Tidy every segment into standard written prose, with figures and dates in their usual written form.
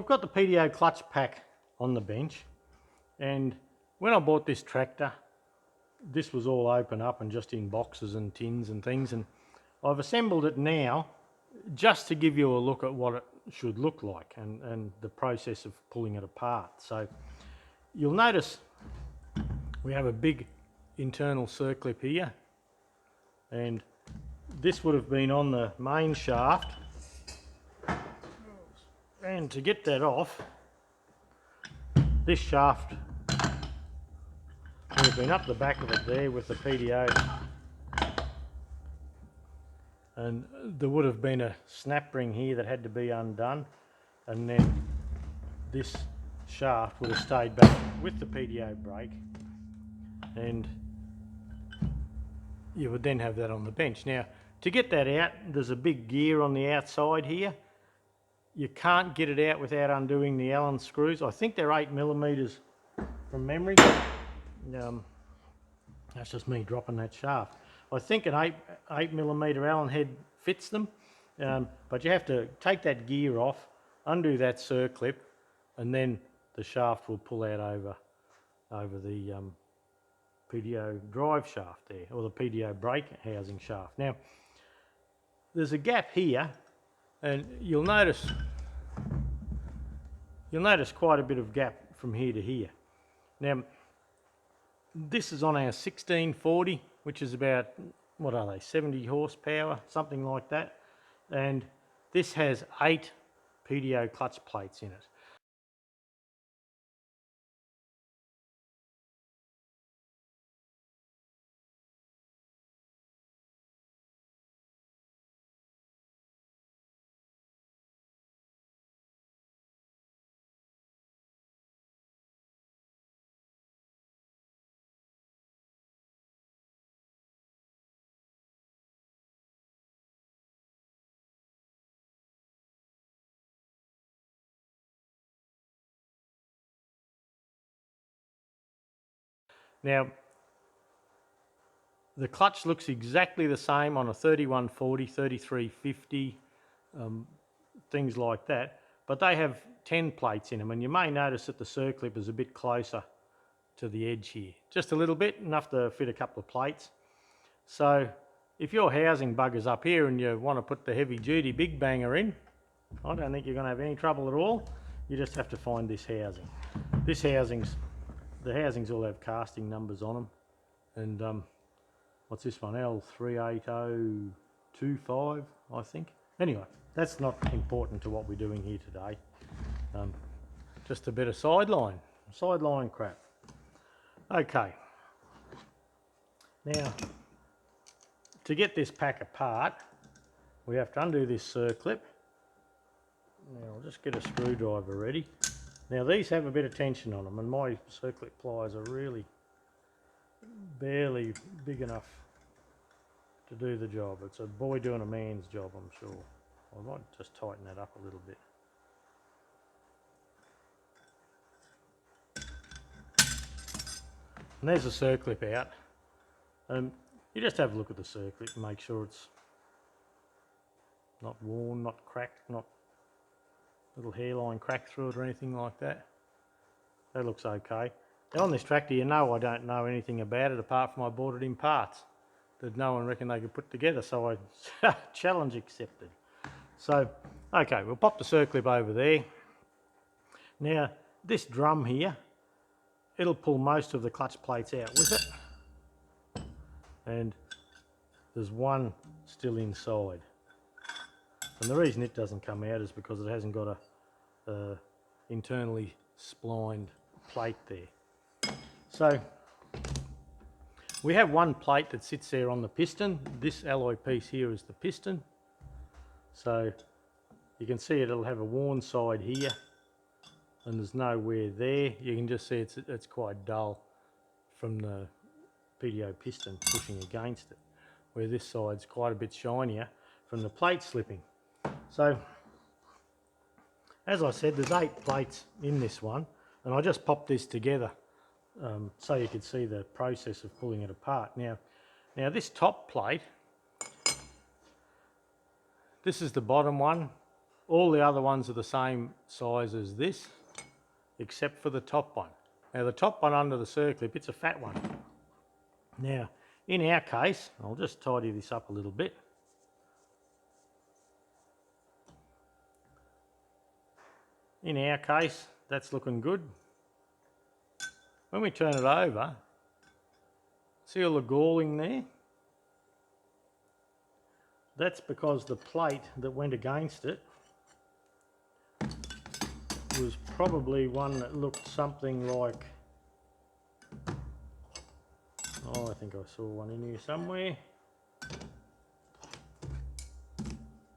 got the PTO clutch pack on the bench, and when I bought this tractor, this was all open up and just in boxes and tins and things, and I've assembled it now just to give you a look at what it should look like and the process of pulling it apart. So you'll notice we have a big internal circlip here, and this would have been on the main shaft, and to get that off, this shaft would have been up the back of it there with the PTO, and there would have been a snap ring here that had to be undone, and then this shaft would have stayed back with the PTO brake, and you would then have that on the bench. Now, to get that out, there's a big gear on the outside here. You can't get it out without undoing the Allen screws. I think they're 8mm from memory. That's just me dropping that shaft. I think an 8mm Allen head fits them, but you have to take that gear off, undo that circlip, and then the shaft will pull out over the PTO drive shaft there, or the PTO brake housing shaft. Now, there's a gap here, and you'll notice quite a bit of gap from here to here. Now, this is on our 1640, which is about, what are they, 70 horsepower, something like that. And this has 8 PTO clutch plates in it. Now, the clutch looks exactly the same on a 3140, 3350, things like that, but they have 10 plates in them, and you may notice that the circlip is a bit closer to the edge here. Just a little bit, enough to fit a couple of plates. So if your housing buggers up here and you want to put the heavy duty big banger in, I don't think you're going to have any trouble at all. You just have to find this housing. The housings all have casting numbers on them, and what's this one, L38025, I think. Anyway, that's not important to what we're doing here today. Just a bit of sideline crap. Okay, now to get this pack apart, we have to undo this circlip. Now I'll just get a screwdriver ready. Now these have a bit of tension on them, and my circlip pliers are really barely big enough to do the job. It's a boy doing a man's job, I'm sure. I might just tighten that up a little bit. And there's the circlip out. You just have a look at the circlip and make sure it's not worn, not cracked, not little hairline crack through it or anything like that. That looks okay. Now on this tractor, you know I don't know anything about it apart from I bought it in parts that no one reckoned they could put together, so I challenge accepted. So, okay, we'll pop the circlip over there. Now, this drum here, it'll pull most of the clutch plates out with it, and there's one still inside. And the reason it doesn't come out is because it hasn't got a internally splined plate there. So we have one plate that sits there on the piston. This alloy piece here is the piston. So you can see it'll have a worn side here, and there's no wear there. You can just see it's quite dull from the PTO piston pushing against it, where this side's quite a bit shinier from the plate slipping. So, as I said, there's 8 plates in this one, and I just popped this together so you could see the process of pulling it apart. Now this top plate, this is the bottom one, all the other ones are the same size as this, except for the top one. Now the top one under the circlip, it's a fat one. Now, in our case, I'll just tidy this up a little bit. In our case, that's looking good. When we turn it over, see all the galling there? That's because the plate that went against it was probably one that looked something like, oh, I think I saw one in here somewhere.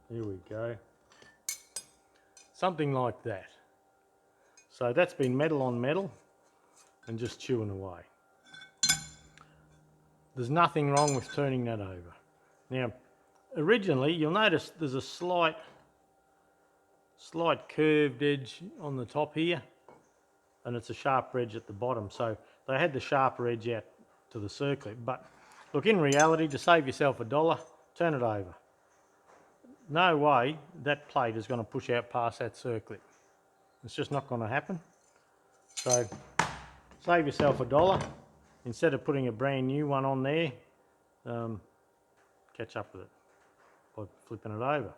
Here we go. Something like that. So that's been metal on metal and just chewing away. There's nothing wrong with turning that over. Now, originally, you'll notice there's a slight curved edge on the top here, and it's a sharper edge at the bottom. So they had the sharper edge out to the circlip. But look, in reality, to save yourself $1, turn it over. No way that plate is going to push out past that circlip. It's just not going to happen. So save yourself $1. Instead of putting a brand new one on there, catch up with it by flipping it over.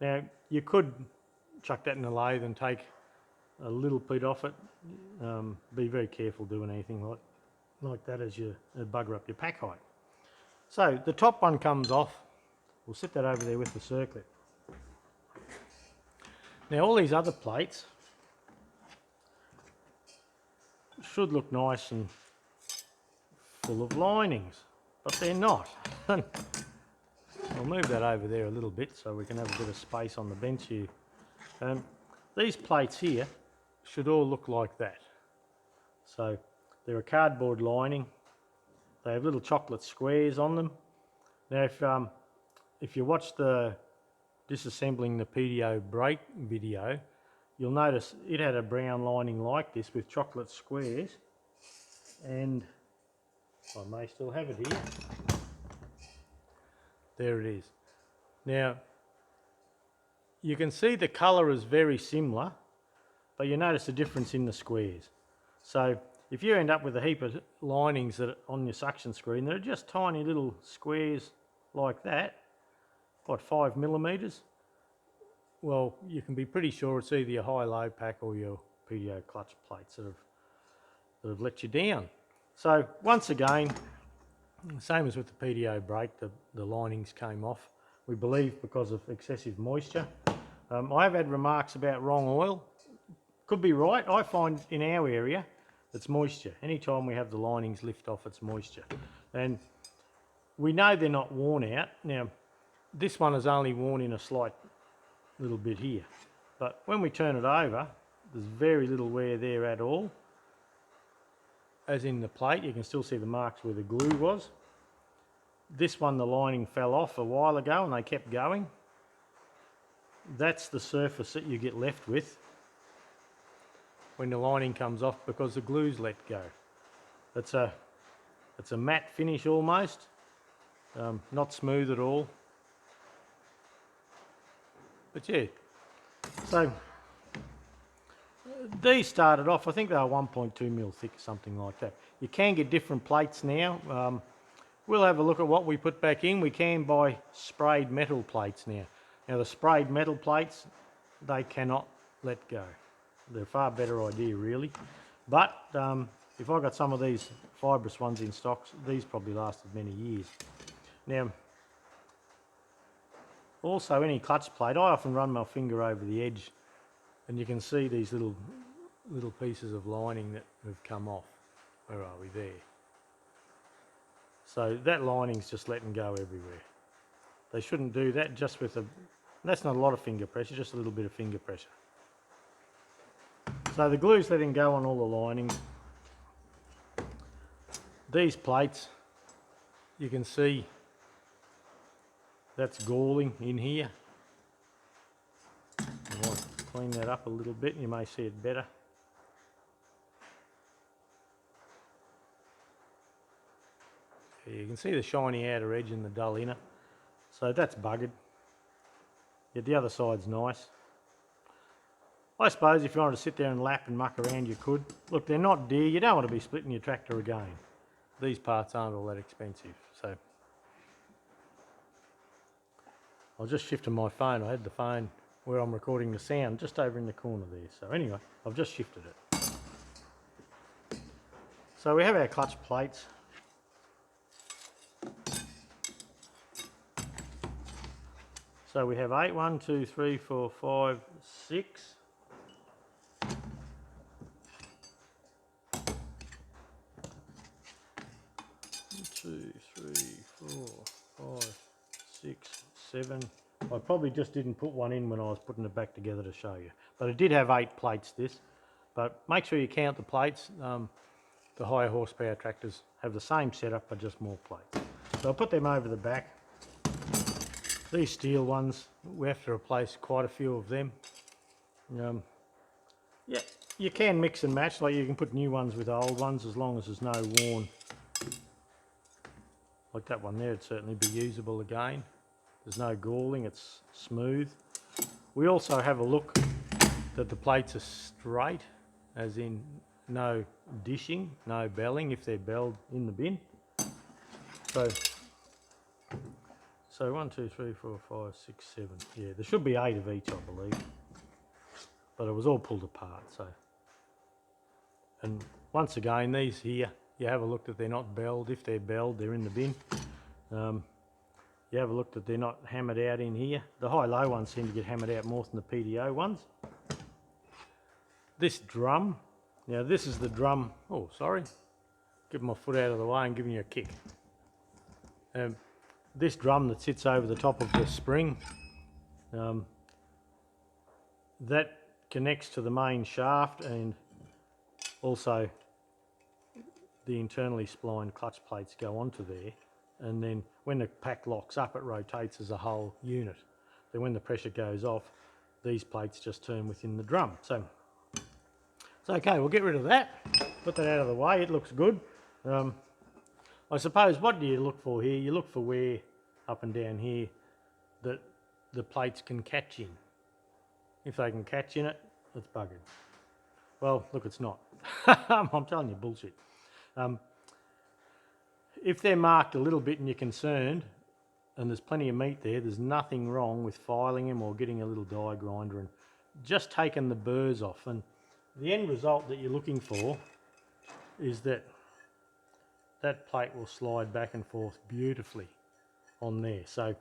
Now, you could chuck that in the lathe and take a little bit off it. Be very careful doing anything like that as you bugger up your pack height. So the top one comes off. We'll set that over there with the circlip. Now all these other plates should look nice and full of linings, but they're not. I'll move that over there a little bit so we can have a bit of space on the bench here. These plates here should all look like that. So they're a cardboard lining. They have little chocolate squares on them. Now if you watch the disassembling the PTO brake video, you'll notice it had a brown lining like this with chocolate squares, and I may still have it here. There it is. Now you can see the colour is very similar, but you notice the difference in the squares. So if you end up with a heap of linings that are on your suction screen that are just tiny little squares like that, what, 5mm? Well, you can be pretty sure it's either your high-low pack or your PTO clutch plates that have let you down. So once again, same as with the PTO brake, the linings came off, we believe because of excessive moisture. I have had remarks about wrong oil. Could be right. I find in our area it's moisture. Anytime we have the linings lift off, it's moisture. And we know they're not worn out. Now, this one is only worn in a slight little bit here. But when we turn it over, there's very little wear there at all. As in the plate, you can still see the marks where the glue was. This one, the lining fell off a while ago and they kept going. That's the surface that you get left with when the lining comes off because the glue's let go. It's a matte finish almost, not smooth at all. But yeah, so these started off, I think they were 1.2mm thick, something like that. You can get different plates now. We'll have a look at what we put back in. We can buy sprayed metal plates now. Now the sprayed metal plates, they cannot let go. They're a far better idea really. But if I got some of these fibrous ones in stock, these probably lasted many years. Now, also any clutch plate, I often run my finger over the edge and you can see these little pieces of lining that have come off. Where are we? There. So that lining's just letting go everywhere. They shouldn't do that just with that's not a lot of finger pressure, just a little bit of finger pressure. So the glue's letting go on all the linings. These plates, you can see that's galling in here. I want to clean that up a little bit, you may see it better. You can see the shiny outer edge and the dull inner. So that's buggered. Yet the other side's nice. I suppose if you wanted to sit there and lap and muck around, you could. Look, they're not Deere. You don't want to be splitting your tractor again. These parts aren't all that expensive. So I was just shifting my phone. I had the phone where I'm recording the sound just over in the corner there. So anyway, I've just shifted it. So we have our clutch plates. So we have 8, 1, 2, 3, 4, 5, 6. 2, 3, 4, 5, 6, 7. I probably just didn't put one in when I was putting it back together to show you. But it did have 8 plates this. But make sure you count the plates. The higher horsepower tractors have the same setup but just more plates. So I'll put them over the back. These steel ones, we have to replace quite a few of them. Yeah, you can mix and match, like you can put new ones with old ones as long as there's no worn. Like that one there, it'd certainly be usable again. There's no galling, it's smooth. We also have a look that the plates are straight, as in no dishing, no belling if they're belled in the bin. So 1, 2, 3, 4, 5, 6, 7. Yeah, there should be 8 of each, I believe. But it was all pulled apart, so. And once again, these here, you have a look that they're not belled. If they're belled, they're in the bin. You have a look that they're not hammered out in here. The high-low ones seem to get hammered out more than the PTO ones. This drum, now this is the drum, oh sorry, getting my foot out of the way and giving you a kick. This drum that sits over the top of the spring, that connects to the main shaft, and also the internally splined clutch plates go onto there, and then when the pack locks up it rotates as a whole unit. Then when the pressure goes off, these plates just turn within the drum. So it's okay, we'll get rid of that, put that out of the way. It looks good. I suppose, what do you look for here? You look for where up and down here that the plates can catch in. If they can catch in it, it's buggered. Well, look, it's not. I'm telling you bullshit. If they're marked a little bit and you're concerned, and there's plenty of meat there, there's nothing wrong with filing them or getting a little die grinder and just taking the burrs off. And the end result that you're looking for is that that plate will slide back and forth beautifully on there. So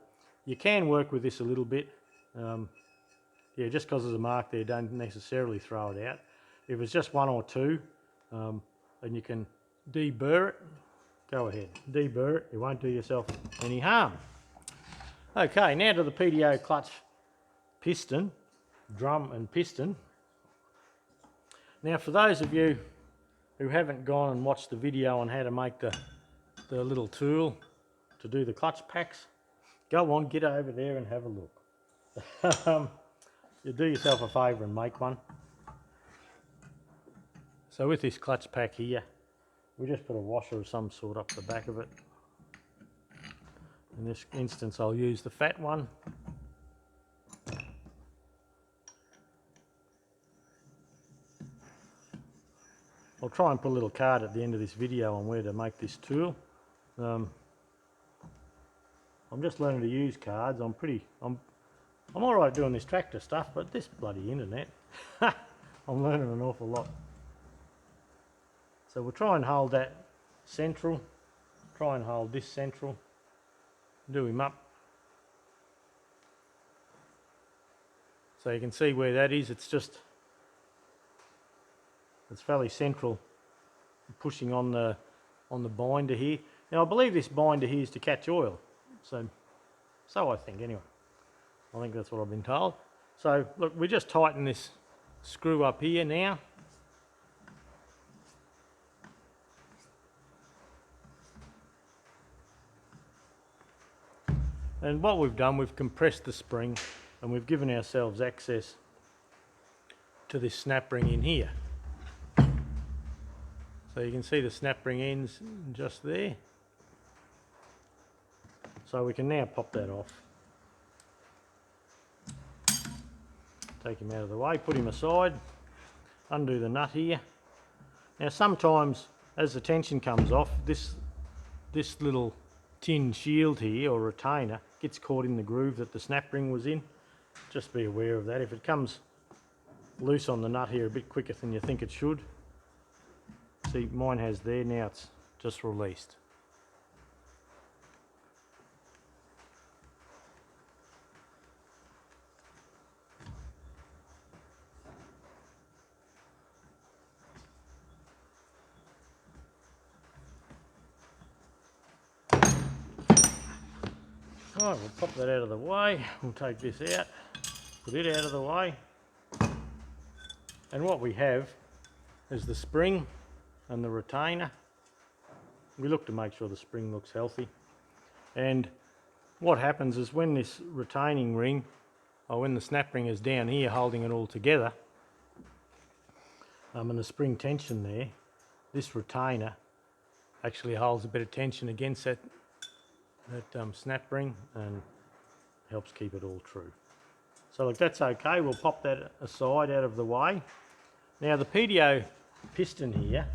you can work with this a little bit. Yeah, just because there's a mark there, don't necessarily throw it out. If it's just 1 or 2, and you can deburr it, go ahead, deburr it. You won't do yourself any harm. Okay, now to the PTO clutch piston, drum and piston. Now for those of you who haven't gone and watched the video on how to make the little tool to do the clutch packs, go on, get over there and have a look. You do yourself a favour and make one. So with this clutch pack here, we just put a washer of some sort up the back of it. In this instance, I'll use the fat one. I'll try and put a little card at the end of this video on where to make this tool. I'm just learning to use cards. I'm alright doing this tractor stuff, but this bloody internet, I'm learning an awful lot. So we'll try and hold that central, try and hold this central, do him up. So you can see where that is, it's fairly central, pushing on the binder here. Now I believe this binder here is to catch oil, so I think anyway. I think that's what I've been told. So look, we just tighten this screw up here now. And what we've done, we've compressed the spring and we've given ourselves access to this snap ring in here. So you can see the snap ring ends just there. So we can now pop that off. take him out of the way, put him aside, undo the nut here. Now sometimes as the tension comes off, this little tin shield here or retainer gets caught in the groove that the snap ring was in. Just be aware of that. If it comes loose on the nut here a bit quicker than you think it should, see mine has there, now it's just released. Right, we'll pop that out of the way. We'll take this out, put it out of the way. And what we have is the spring and the retainer. We look to make sure the spring looks healthy. And what happens is when this retaining ring, or when the snap ring is down here holding it all together, and the spring tension there, this retainer actually holds a bit of tension against that snap ring and helps keep it all true. So look, that's okay, we'll pop that aside out of the way. Now the PTO piston here,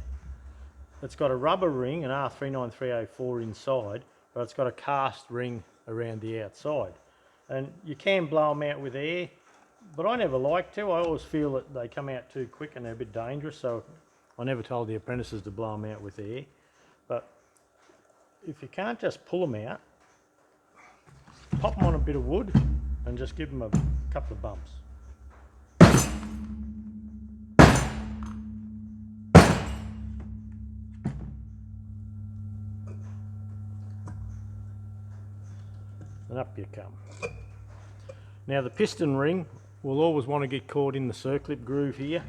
it's got a rubber ring, an R39304 inside, but it's got a cast ring around the outside. And you can blow them out with air, but I never like to. I always feel that they come out too quick and they're a bit dangerous, so I never told the apprentices to blow them out with air. But if you can't just pull them out, pop them on a bit of wood and just give them a couple of bumps. And up you come. Now the piston ring will always want to get caught in the circlip groove here.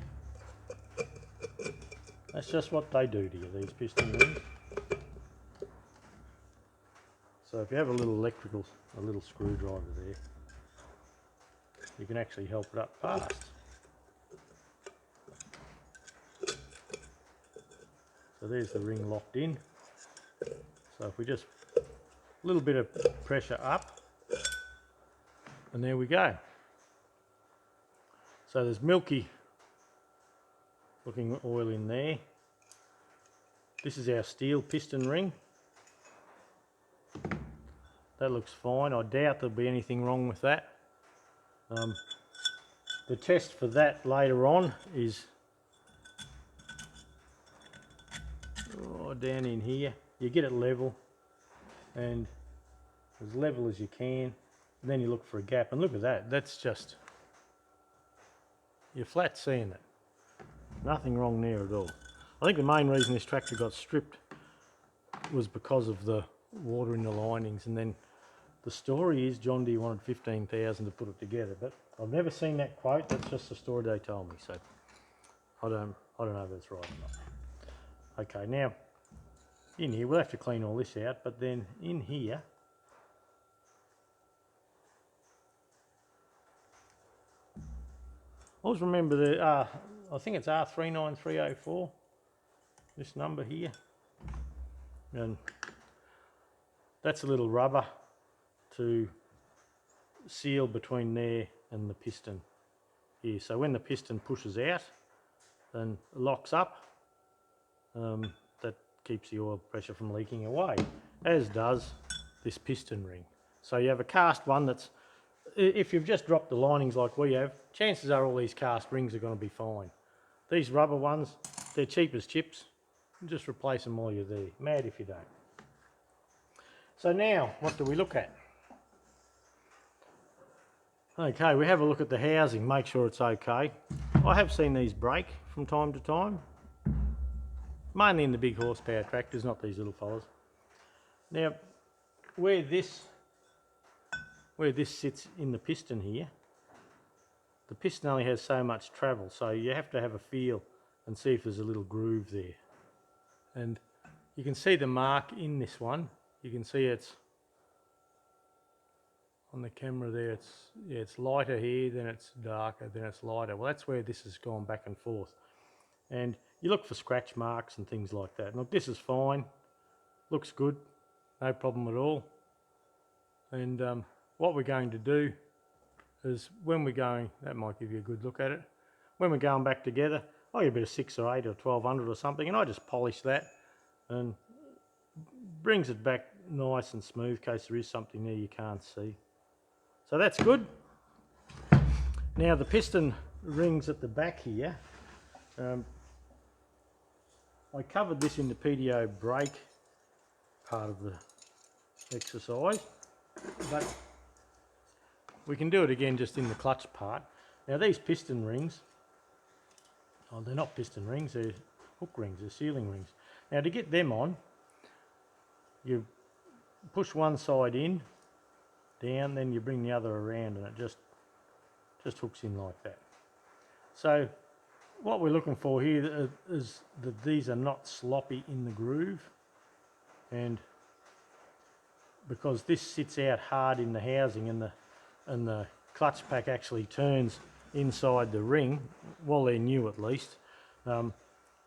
That's just what they do to you, these piston rings. So if you have a little screwdriver there, you can actually help it up past. So there's the ring locked in. So if we just, a little bit of pressure up, and there we go. So there's milky looking oil in there. This is our steel piston ring. That looks fine. I doubt there'll be anything wrong with that. The test for that later on is down in here. You get it level and as level as you can, and then you look for a gap, and look at that, that's just, you're flat seeing it. Nothing wrong there at all. I think the main reason this tractor got stripped was because of the water in the linings, and then the story is John Deere wanted 15,000 to put it together, but I've never seen that quote. That's just the story they told me, so I don't know if that's right or not. Okay, now in here we'll have to clean all this out, but then in here always remember the I think it's R39304, this number here, and that's a little rubber to seal between there and the piston here. So when the piston pushes out and locks up, that keeps the oil pressure from leaking away, as does this piston ring. So you have a cast one that's, if you've just dropped the linings like we have, chances are all these cast rings are going to be fine. These rubber ones, they're cheap as chips. Just replace them while you're there. Mad if you don't. So now, what do we look at? Okay, we have a look at the housing, make sure it's okay. I have seen these break from time to time, mainly in the big horsepower tractors, not these little fellas. Now, where this sits in the piston here, the piston only has so much travel, so you have to have a feel and see if there's a little groove there. And you can see the mark in this one. You can see it's on the camera there, it's lighter here, then it's darker, then it's lighter. Well, that's where this has gone back and forth. And you look for scratch marks and things like that. Look, this is fine, looks good, no problem at all. And what we're going to do is when we're going, that might give you a good look at it, when we're going back together, I get a bit of 6 or 8 or 1200 or something, and I just polish that and brings it back nice and smooth in case there is something there you can't see. So that's good. Now the piston rings at the back here, I covered this in the PTO brake part of the exercise, but we can do it again just in the clutch part. Now these piston rings, oh, they're not piston rings, they're hook rings, they're sealing rings. Now to get them on, you push one side in, down, then you bring the other around, and it just hooks in like that. So what we're looking for here is that these are not sloppy in the groove, and because this sits out hard in the housing and the clutch pack actually turns inside the ring, while they're new at least, you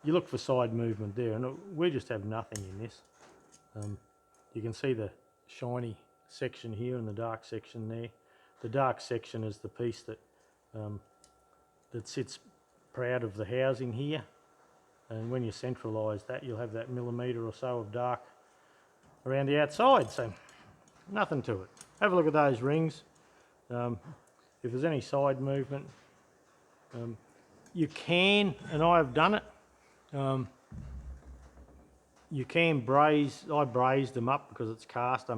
look for side movement there, and we just have nothing in this. You can see the shiny section here and the dark section there. The dark section is the piece that that sits proud of the housing here, and when you centralise that, you'll have that millimetre or so of dark around the outside, so nothing to it. Have a look at those rings. If there's any side movement, you can, and I have done it, you can braze. I brazed them up because it's cast.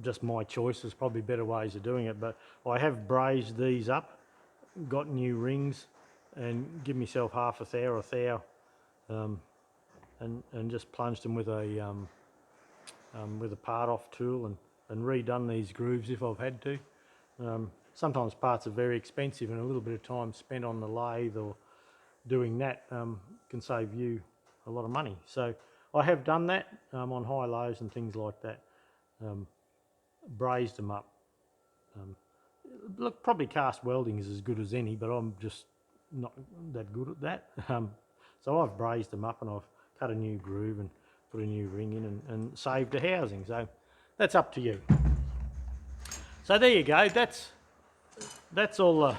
Just my choice, there's probably better ways of doing it, but I have brazed these up, got new rings, and give myself half a thou, and just plunged them with a part off tool and redone these grooves if I've had to. Sometimes parts are very expensive, and a little bit of time spent on the lathe or doing that can save you a lot of money. So I have done that on high-lows and things like that. Brazed them up. Look, probably cast welding is as good as any, but I'm just not that good at that. So I've brazed them up, and I've cut a new groove and put a new ring in and saved the housing. So that's up to you. So there you go. That's all.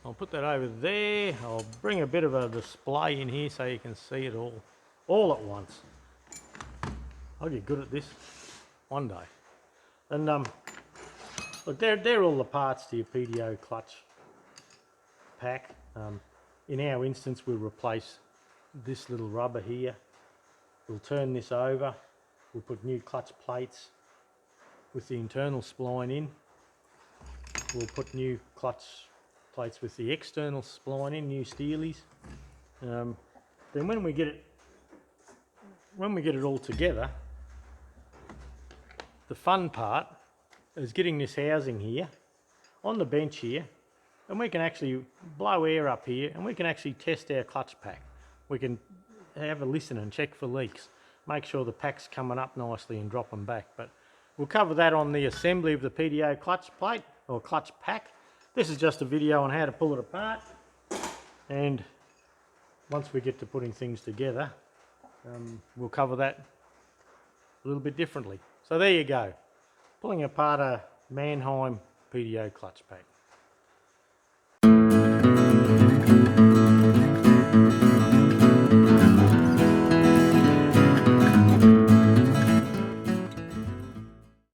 I'll put that over there. I'll bring a bit of a display in here so you can see it all at once. I'll get good at this one day. And look, they're all the parts to your PTO clutch pack. In our instance, we'll replace this little rubber here. We'll turn this over. We'll put new clutch plates with the internal spline in. We'll put new clutch plates with the external spline in, new steelies. Then when we get it all together, the fun part is getting this housing here on the bench here, and we can actually blow air up here, and we can actually test our clutch pack. We can have a listen and check for leaks, make sure the pack's coming up nicely and drop them back. But we'll cover that on the assembly of the PTO clutch plate or clutch pack. This is just a video on how to pull it apart, and once we get to putting things together, we'll cover that a little bit differently. So there you go, pulling apart a Mannheim PTO clutch pack.